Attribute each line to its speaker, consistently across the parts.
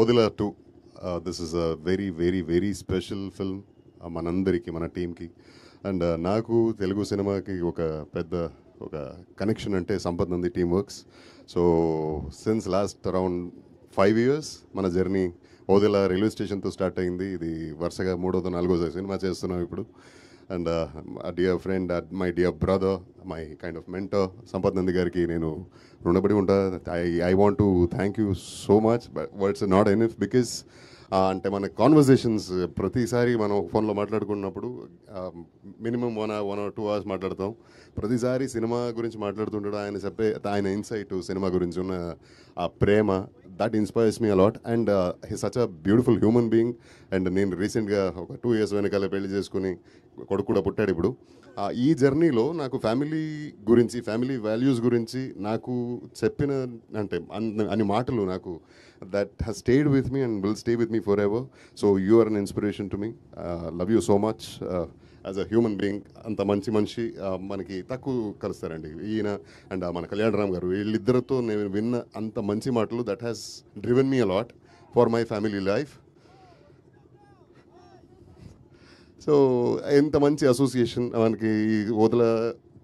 Speaker 1: Odila 2. This is a very, very, very special film మనందరికీ మన టీంకి అండ్ నాకు తెలుగు సినిమాకి ఒక పెద్ద ఒక కనెక్షన్ అంటే Sampath Nandi team works. So since last around 5 years మన జర్నీ ఓదెలా రైల్వే స్టేషన్తో స్టార్ట్ అయింది. ఇది వరుసగా 3వ 4వ సినిమా చేస్తున్నాం ఇప్పుడు. And dear friend, my dear brother, my kind of mentor Sampath Nandi గారికి నేను రుణపడి ఉంటా. I want to thank you so much, but words not enough. Because అంటే మన కాన్వర్జేషన్స్ ప్రతిసారి మనం ఫోన్లో మాట్లాడుకున్నప్పుడు మినిమం 1 or 2 hours మాట్లాడతాం. ప్రతిసారి సినిమా గురించి మాట్లాడుతుంటాడు. ఆయన ఇన్సైట్ సినిమా గురించి ఉన్న ఆ ప్రేమ, that inspires me a lot. And he such a beautiful human being. And నేను రీసెంట్గా ఒక 2 years వెనకాల పెళ్లి చేసుకుని కొడుకు కూడా పుట్టాడు ఇప్పుడు. ఈ జర్నీలో నాకు ఫ్యామిలీ గురించి, ఫ్యామిలీ వాల్యూస్ గురించి నాకు చెప్పిన అంటే అన్ని మాటలు నాకు that has stayed with me and will stay with me forever. So you are an inspiration to me. Love you so much as a human being. అంత మంచి మనిషి మనకి తక్కువ కలుస్తారండి ఈయన అండ్ మన కళ్యాణ్ రామ్ గారు. వీళ్ళిద్దరితో నేను విన్న అంత మంచి మాటలు that has driven me a lot for my family life. So ఎంత మంచి అసోసియేషన్ మనకి ఓదల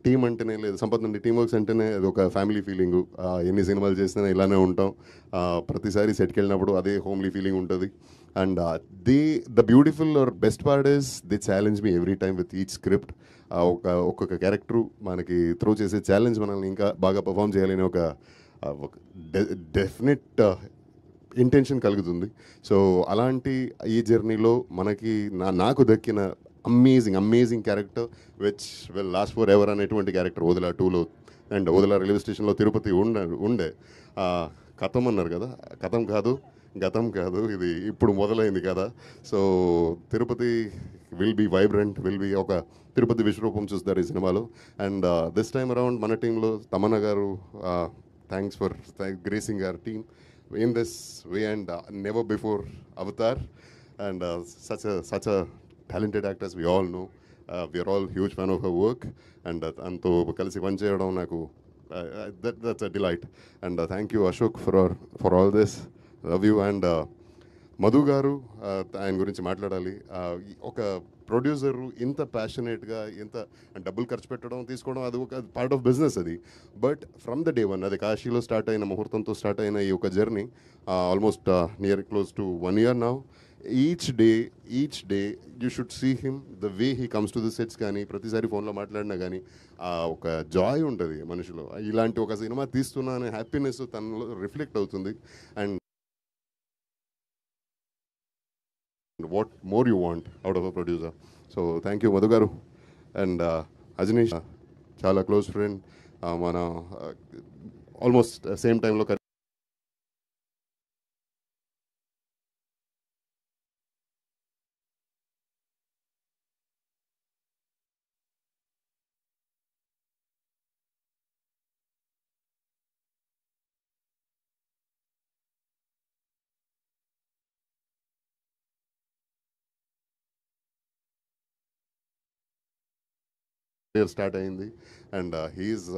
Speaker 1: టీం అంటేనే, లేదు సంపత్ నంది టీమ్ వర్క్స్ అంటేనే అది ఒక ఫ్యామిలీ ఫీలింగు. ఎన్ని సినిమాలు చేసినా ఇలానే ఉంటాం. ప్రతిసారి సెట్కి వెళ్ళినప్పుడు అదే హోమ్లీ ఫీలింగ్ ఉంటుంది. And the beautiful or best part is the challenge me every time with each script. ఒక్కొక్క క్యారెక్టరు మనకి త్రూ చేసే ఛాలెంజ్ మనల్ని ఇంకా బాగా పర్ఫామ్ చేయాలని ఒక డెఫినెట్ ఇంటెన్షన్ కలుగుతుంది. సో అలాంటి ఈ జర్నీలో మనకి నాకు దక్కిన amazing character which will last for ever అనేటువంటి క్యారెక్టర్ ఓదెలా 2లో. అండ్ ఓదెలా రైల్వే స్టేషన్లో తిరుపతి ఉండే కథం అన్నారు కదా, కథం కాదు, గతం కాదు, ఇది ఇప్పుడు మొదలైంది కదా. So Tirupati will be vibrant, will be ఒక తిరుపతి విశ్వరూపం చూస్తారు ఈ సినిమాలో. అండ్ దిస్ టైమ్ అరౌండ్ మన టీంలో తమన్నా గారు, thanks for gracing our team in this way and never before Avatar. And such a talented actress, we all know. We are all huge fan of her work. And anto kalisi pan cheyadam naku that's a delight. And thank you Ashok for all this. Love you. And Madhu గారు, ఆయన గురించి మాట్లాడాలి. ఒక producer ఇంత ప్యాషనేట్గా, ఇంత డబ్బులు ఖర్చు పెట్టడం తీసుకోవడం అది ఒక పార్ట్ ఆఫ్ బిజినెస్ అది. But from the day one, అది కాశీలో స్టార్ట్ అయిన ముహూర్తంతో స్టార్ట్ అయిన ఈ ఒక journey almost near close to 1 year now. Each day you should see him, the way he comes to the sets. కానీ ప్రతిసారి ఫోన్లో మాట్లాడినా కానీ ఒక జాయ్ ఉంటుంది మనిషిలో. ఇలాంటి ఒక సినిమా తీస్తున్నా అనే హ్యాపీనెస్ తనలో రిఫ్లెక్ట్ అవుతుంది. And what more you want out of a producer. So thank you Madhu garu. And Ajnish, chala close friend, mana almost same time lo start అయింది. And he's